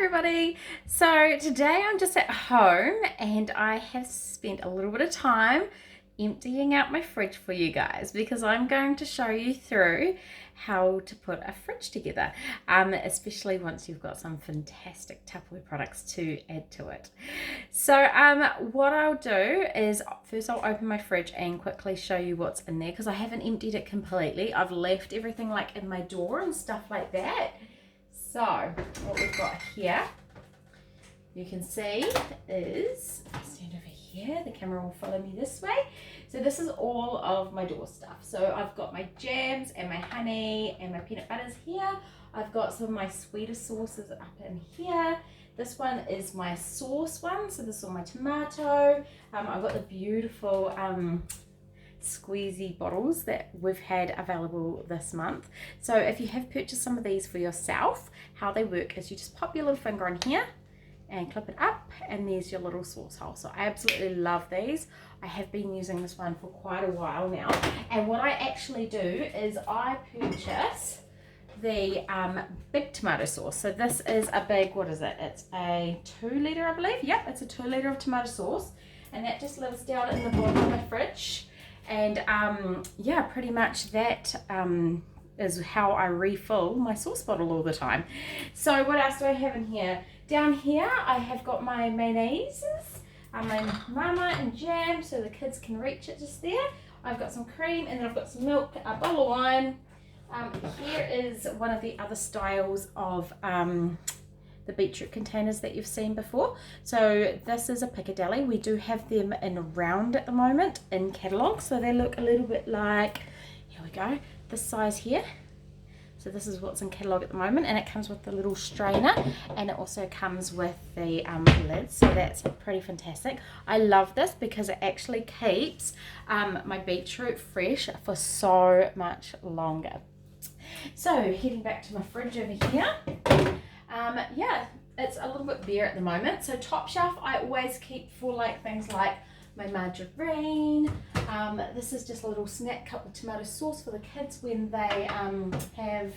everybody. So today I'm just at home and I have spent a little bit of time emptying out my fridge for you guys because I'm going to show you through how to put a fridge together, especially once you've got some fantastic Tupperware products to add to it. So what I'll do is first I'll open my fridge and quickly show you what's in there because I haven't emptied it completely. I've left everything like in my door and stuff like that. So what we've got here, you can see is, if I stand over here, the camera will follow me this way. So this is all of my door stuff. So I've got my jams and my honey and my peanut butters here. I've got some of my sweeter sauces up in here. This one is my sauce one. So this is all my tomato. I've got the beautiful squeezy bottles that we've had available this month. So if you have purchased some of these for yourself, how they work is you just pop your little finger on here and clip it up, and there's your little sauce hole. So I absolutely love these. I have been using this one for quite a while now, and what I actually do is I purchase the big tomato sauce. So this is a big, what is it? It's a 2 litre, I believe. Yep, it's a 2 litre of tomato sauce, and that just lives down in the bottom of my fridge. And yeah, pretty much that is how I refill my sauce bottle all the time. So what else do I have in here? Down here I have got my mayonnaise, my mama and jam, so the kids can reach it just there. I've got some cream, and then I've got some milk, a bottle of wine. Here is one of the other styles of the beetroot containers that you've seen before. So this is a Piccadilly. We do have them in round at the moment in catalogue, so they look a little bit like, here we go, this size here. So this is what's in catalogue at the moment, and it comes with the little strainer, and it also comes with the lid, so that's pretty fantastic. I love this because it actually keeps my beetroot fresh for so much longer. So heading back to my fridge over here, yeah, it's a little bit bare at the moment. So top shelf I always keep for like things like my margarine. This is just a little snack cup with tomato sauce for the kids when they have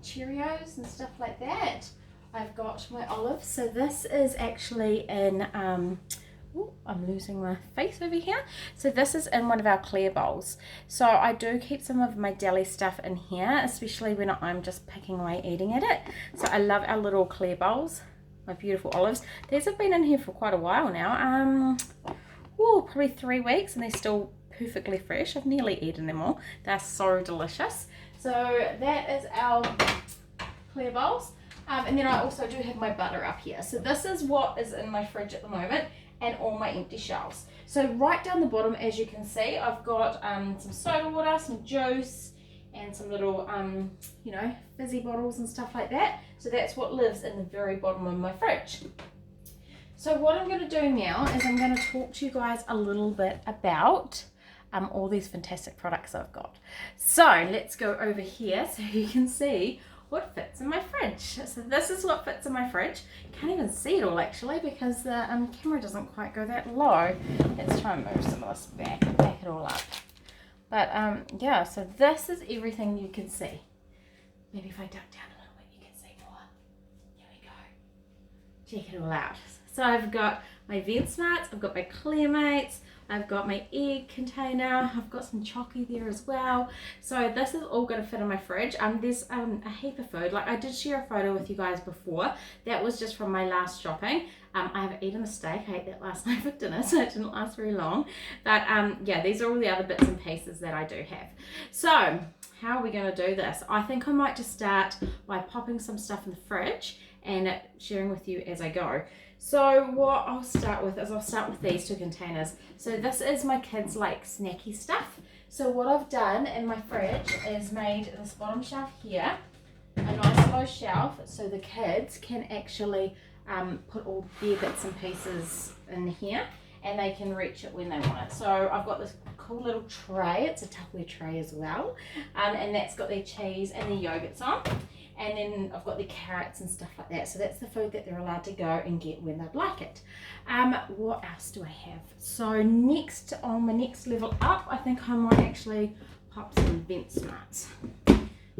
Cheerios and stuff like that. I've got my olives. So this is actually in, ooh, I'm losing my face over here. So this is in one of our clear bowls. So I do keep some of my deli stuff in here, especially when I'm just picking away eating at it. So I love our little clear bowls, my beautiful olives. These have been in here for quite a while now. Oh, probably 3 weeks, and they're still perfectly fresh. I've nearly eaten them all. They're so delicious. So that is our clear bowls. And then I also do have my butter up here. So this is what is in my fridge at the moment, and all my empty shelves. So right down the bottom, as you can see, I've got some soda water, some juice, and some little, you know, fizzy bottles and stuff like that. So that's what lives in the very bottom of my fridge. So what I'm going to do now is I'm going to talk to you guys a little bit about all these fantastic products I've got. So let's go over here so you can see what fits in my fridge. So this is what fits in my fridge. Can't even see it all actually because the camera doesn't quite go that low. Let's try and move some of this back and back it all up. But yeah, so this is everything you can see. Maybe if I duck down a little bit you can see more. Here we go. Check it all out. So I've got my Ventsmarts, I've got my Clearmates, I've got my egg container, I've got some chocolate there as well. So this is all going to fit in my fridge. There's a heap of food. Like I did share a photo with you guys before. That was just from my last shopping. I haven't eaten a steak. I ate that last night for dinner, so it didn't last very long. But yeah, these are all the other bits and pieces that I do have. So how are we going to do this? I think I might just start by popping some stuff in the fridge and sharing with you as I go. So what I'll start with is I'll start with these 2 containers. So this is my kids like snacky stuff. So what I've done in my fridge is made this bottom shelf here a nice low shelf so the kids can actually put all their bits and pieces in here and they can reach it when they want it. So I've got this cool little tray. It's a Tupperware tray as well, and that's got their cheese and the yogurts on. And then I've got the carrots and stuff like that. So that's the food that they're allowed to go and get when they'd like it. What else do I have? So next, on my next level up, I think I might actually pop some Ventsmarts.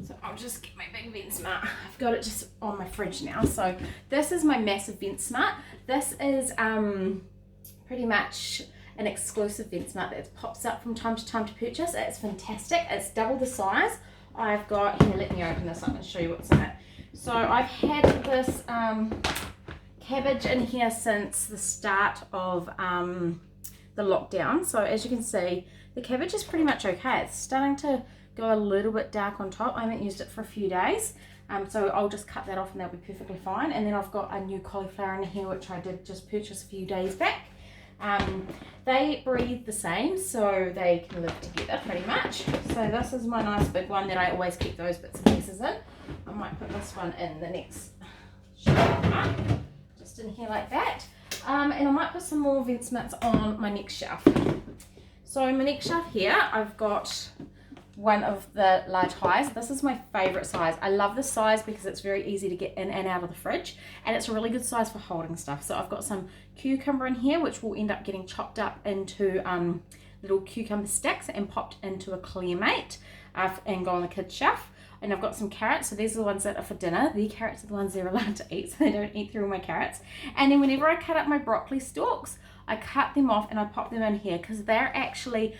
So I'll just get my big Ventsmart. I've got it just on my fridge now. So this is my massive Ventsmart. This is pretty much an exclusive Ventsmart that pops up from time to time to purchase. It's fantastic. It's double the size. I've got, here, let me open this up and show you what's in it. So I've had this cabbage in here since the start of the lockdown. So as you can see, the cabbage is pretty much okay. It's starting to go a little bit dark on top. I haven't used it for a few days. So I'll just cut that off and that'll be perfectly fine. And then I've got a new cauliflower in here, which I did just purchase a few days back. They breathe the same, so they can live together pretty much. So this is my nice big one that I always keep those bits and pieces in. I might put this one in the next shelf, just in here like that. And I might put some more Ventsmarts on my next shelf. So my next shelf here, I've got one of the large highs. This is my favorite size. I love this size because it's very easy to get in and out of the fridge, and it's a really good size for holding stuff. So I've got some cucumber in here, which will end up getting chopped up into little cucumber sticks and popped into a Clearmate and go on the kids shelf. And I've got some carrots, so these are the ones that are for dinner. The carrots are the ones they're allowed to eat, so they don't eat through all my carrots. And then whenever I cut up my broccoli stalks, I cut them off and I pop them in here because they're actually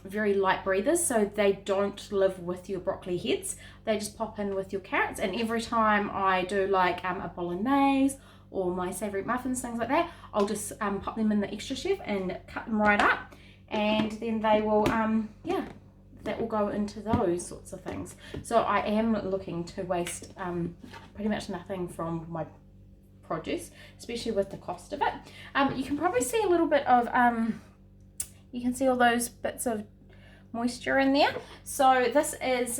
very light breathers, so they don't live with your broccoli heads. They just pop in with your carrots, and every time I do like a bolognese or my savoury muffins, things like that, I'll just pop them in the extra chef and cut them right up, and then they will, yeah, that will go into those sorts of things. So I am looking to waste pretty much nothing from my produce, especially with the cost of it. You can probably see a little bit of you can see all those bits of moisture in there. So this is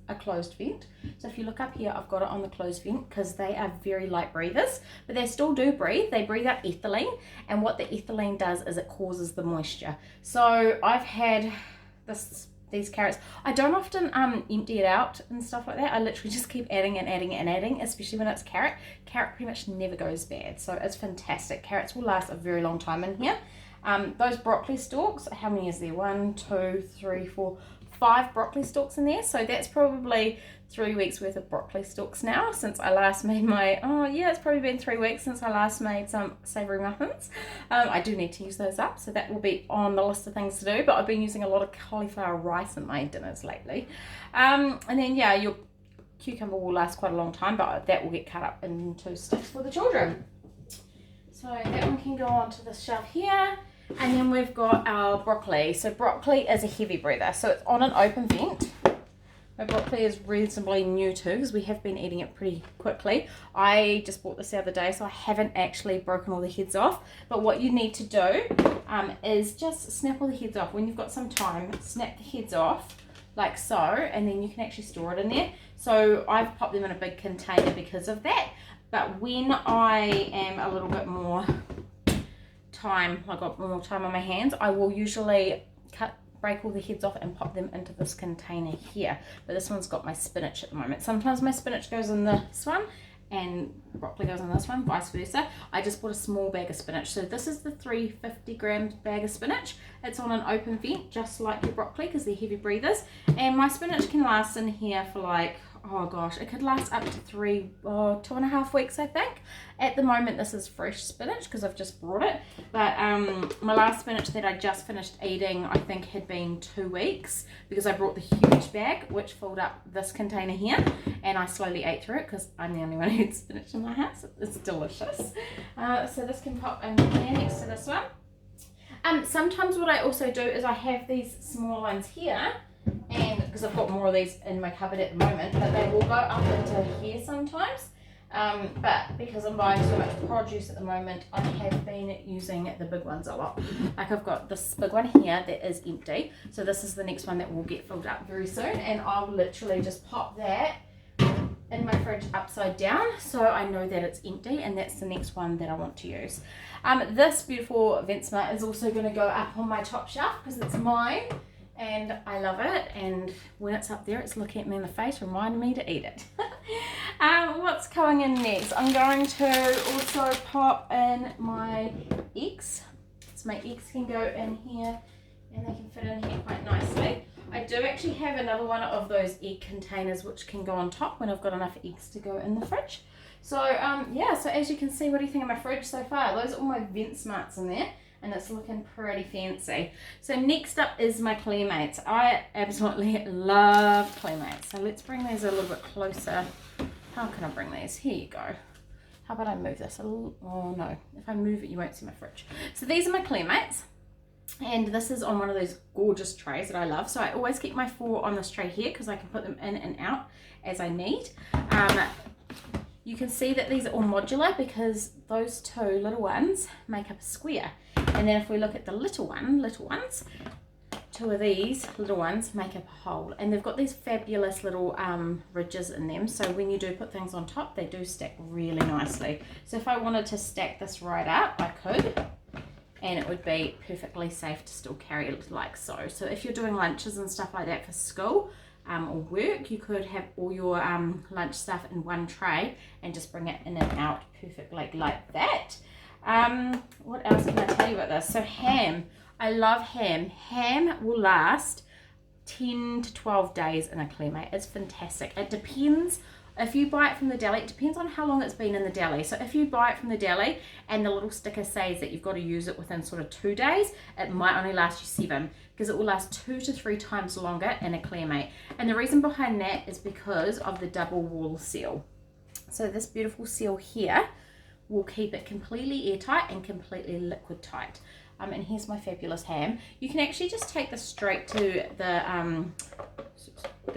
a closed vent. So if you look up here, I've got it on the closed vent because they are very light breathers, but they still do breathe. They breathe out ethylene, and what the ethylene does is it causes the moisture. So I've had these carrots. I don't often empty it out and stuff like that. I literally just keep adding and adding and adding, especially when it's carrot. Carrot pretty much never goes bad, so it's fantastic. Carrots will last a very long time in here. Those broccoli stalks, how many is there? 1, 2, 3, 4, 5 broccoli stalks in there. So that's probably 3 weeks worth of broccoli stalks now since I last made my, oh yeah, it's probably been 3 weeks since I last made some savoury muffins. I do need to use those up, so that will be on the list of things to do, but I've been using a lot of cauliflower rice in my dinners lately. And then yeah, your cucumber will last quite a long time, but that will get cut up into sticks for the children. So that one can go onto the shelf here. And then we've got our broccoli. So broccoli is a heavy breather, so it's on an open vent. My broccoli is reasonably new too because we have been eating it pretty quickly. I just bought this the other day, so I haven't actually broken all the heads off. But what you need to do is just snap all the heads off. When you've got some time, snap the heads off like so, and then you can actually store it in there. So I've popped them in a big container because of that. But when I am a little bit more I've got more time on my hands, I will usually break all the heads off and pop them into this container here. But this one's got my spinach at the moment. Sometimes my spinach goes in this one and broccoli goes in this one, vice versa. I just bought a small bag of spinach. So this is the 350 gram bag of spinach. It's on an open vent, just like your broccoli, because they're heavy breathers. And my spinach can last in here for like, oh gosh, it could last up to 2.5 weeks, I think. At the moment, this is fresh spinach because I've just brought it. But my last spinach that I just finished eating, I think had been 2 weeks because I brought the huge bag, which filled up this container here. And I slowly ate through it because I'm the only one who eats spinach in my house. It's delicious. So this can pop in here next to this one. Sometimes what I also do is I have these small ones here, and because I've got more of these in my cupboard at the moment, but they will go up into here sometimes. But because I'm buying so much produce at the moment, I have been using the big ones a lot. Like I've got this big one here that is empty, so this is the next one that will get filled up very soon, and I'll literally just pop that in my fridge upside down so I know that it's empty, and that's the next one that I want to use. This beautiful Ventsmart is also going to go up on my top shelf because it's mine and I love it, and when it's up there it's looking at me in the face reminding me to eat it. What's going in next? I'm going to also pop in my eggs, so my eggs can go in here and they can fit in here quite nicely. I do actually have another one of those egg containers which can go on top when I've got enough eggs to go in the fridge. So yeah, so as you can see, what do you think of my fridge so far? Those are all my Ventsmarts in there, and it's looking pretty fancy. So next up is my Clearmates. I absolutely love Clearmates. So let's bring these a little bit closer. How can I bring these? Here you go. How about I move this a little? Oh no, if I move it you won't see my fridge. So these are my Clearmates. And this is on one of those gorgeous trays that I love. So I always keep my 4 on this tray here because I can put them in and out as I need. You can see that these are all modular because those 2 little ones make up a square. And then if we look at the little ones, 2 of these little ones make up a hole. And they've got these fabulous little ridges in them. So when you do put things on top, they do stack really nicely. So if I wanted to stack this right up, I could. And it would be perfectly safe to still carry it like so. So if you're doing lunches and stuff like that for school or work, you could have all your lunch stuff in one tray and just bring it in and out perfectly like that. What else can I tell you about this? So ham, I love ham. Ham will last 10 to 12 days in a Clearmate. It's fantastic. It depends. If you buy it from the deli, it depends on how long it's been in the deli. So if you buy it from the deli and the little sticker says that you've got to use it within sort of 2 days, it might only last you 7 because it will last 2 to 3 times longer in a Clearmate. And the reason behind that is because of the double wall seal. So this beautiful seal here will keep it completely airtight and completely liquid tight. And here's my fabulous ham. You can actually just take this straight to the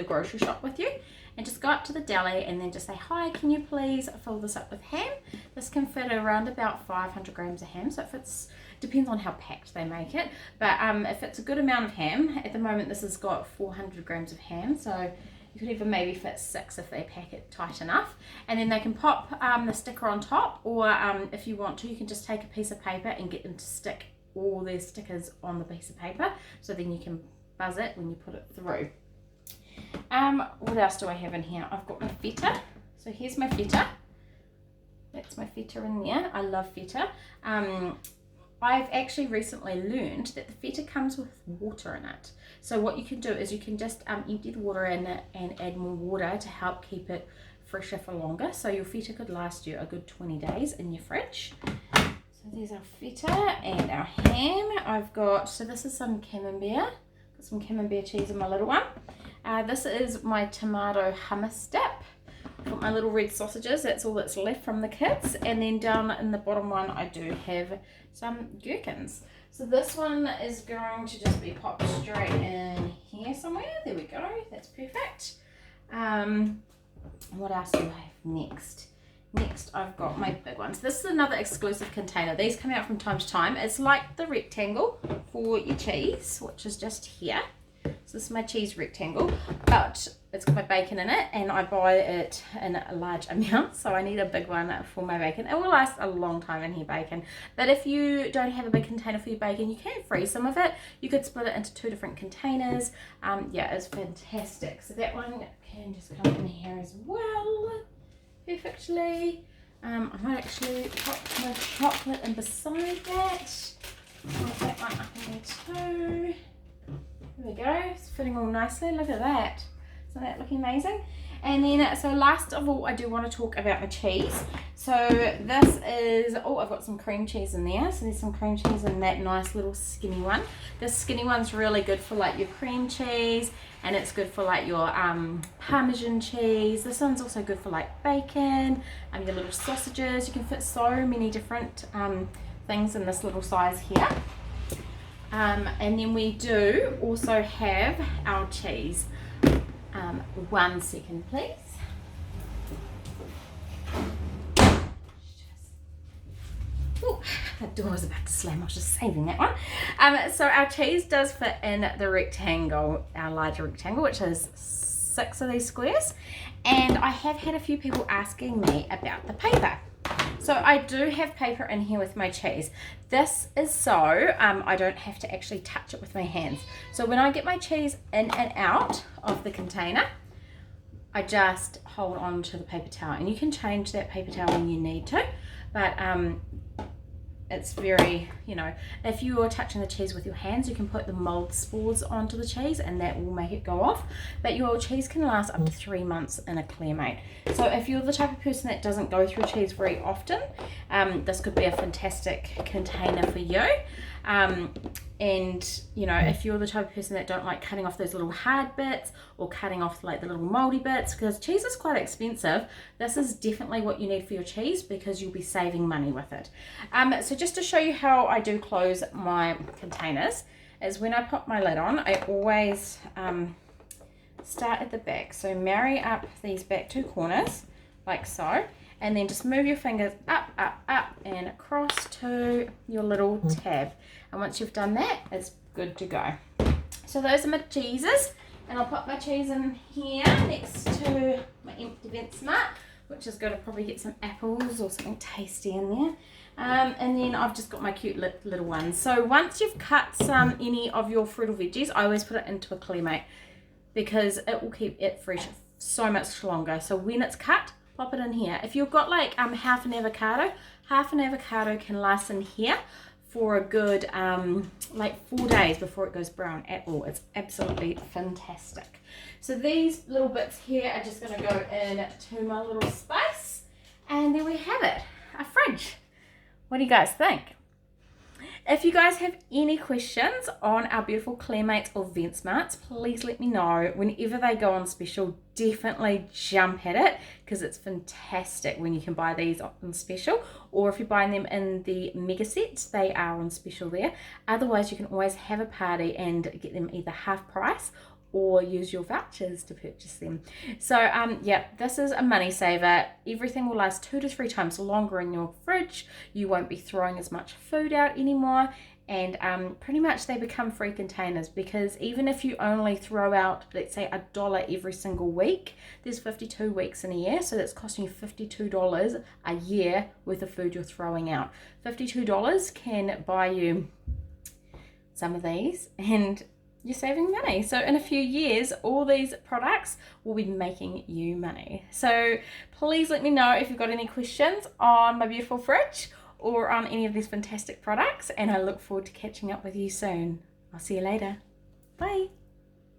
grocery shop with you. And just go up to the deli and then just say, hi, can you please fill this up with ham? This can fit around about 500 grams of ham. So if it's, depends on how packed they make it. But if it's a good amount of ham, at the moment this has got 400 grams of ham. So you could even maybe fit 6 if they pack it tight enough. And then they can pop the sticker on top, or if you want to, you can just take a piece of paper and get them to stick all their stickers on the piece of paper. So then you can buzz it when you put it through. What else do I have in here? I've got my feta. So here's my feta. That's my feta in there. I love feta. I've actually recently learned that the feta comes with water in it. So what you can do is you can just empty the water in it and add more water to help keep it fresher for longer. So your feta could last you a good 20 days in your fridge. So there's our feta and our ham. I've got, so this is some camembert. Got some camembert cheese in my little one. This is my tomato hummus dip. Got my little red sausages, that's all that's left from the kids. And then down in the bottom one, I do have some gherkins. So this one is going to just be popped straight in here somewhere. There we go, that's perfect. What else do I have next? Next, I've got my big ones. This is another exclusive container. These come out from time to time. It's like the rectangle for your cheese, which is just here. So this is my cheese rectangle, but it's got my bacon in it, and I buy it in a large amount, so I need a big one for my bacon. It will last a long time in here, bacon. But if you don't have a big container for your bacon, you can freeze some of it. You could split it into 2 different containers. Yeah, it's fantastic. So that one can just come in here as well, perfectly. I might actually pop my chocolate in beside that. Put that one up in there too. There we go, it's fitting all nicely, look at that. Isn't that looking amazing? And then, so last of all, I do want to talk about my cheese. So this is, oh, I've got some cream cheese in there. So there's some cream cheese in that nice little skinny one. This skinny one's really good for like your cream cheese, and it's good for like your Parmesan cheese. This one's also good for like bacon, your little sausages. You can fit so many different things in this little size here. And then we do also have our cheese. 1 second, please. Ooh, that door was about to slam. I was just saving that one. So our cheese does fit in the rectangle, our larger rectangle, which is 6 of these squares. And I have had a few people asking me about the paper. So I do have paper in here with my cheese. This is so I don't have to actually touch it with my hands. So when I get my cheese in and out of the container, I just hold on to the paper towel. And you can change that paper towel when you need to. But it's very, if you are touching the cheese with your hands, you can put the mold spores onto the cheese and that will make it go off. But your cheese can last up to 3 months in a Clearmate. So if you're the type of person that doesn't go through cheese very often, this could be a fantastic container for you. And if you're the type of person that don't like cutting off those little hard bits or cutting off like the little moldy bits, because cheese is quite expensive, this is definitely what you need for your cheese because you'll be saving money with it. So just to show you how I do close my containers is when I put my lid on, I always start at the back. So marry up these back two corners like so, and then just move your fingers up, up, up and across to your little tab. And once you've done that, it's good to go. So those are my cheeses, and I'll put my cheese in here next to my empty Ventsmart, which is going to probably get some apples or something tasty in there. And then I've just got my cute little ones. So once you've cut any of your fruit or veggies, I always put it into a Clearmate because it will keep it fresh so much longer. So when it's cut, pop it in here. If you've got like half an avocado can last in here for a good like 4 days before it goes brown at all. It's absolutely fantastic. So these little bits here are just going to go into my little space, and there we have it, a fridge. What do you guys think? If you guys have any questions on our beautiful Clearmates or Ventsmarts, please let me know. Whenever they go on special, definitely jump at it because it's fantastic when you can buy these on special, or if you're buying them in the mega sets, they are on special there. Otherwise, you can always have a party and get them either half price or use your vouchers to purchase them. So yeah, this is a money saver. Everything will last 2 to 3 times longer in your fridge. You won't be throwing as much food out anymore, and pretty much they become free containers, because even if you only throw out, let's say $1 every single week, there's 52 weeks in a year, so that's costing you $52 a year worth of food you're throwing out. $52 can buy you some of these, and you're saving money. So in a few years, all these products will be making you money. So please let me know if you've got any questions on my beautiful fridge or on any of these fantastic products, and I look forward to catching up with you soon. I'll see you later. Bye.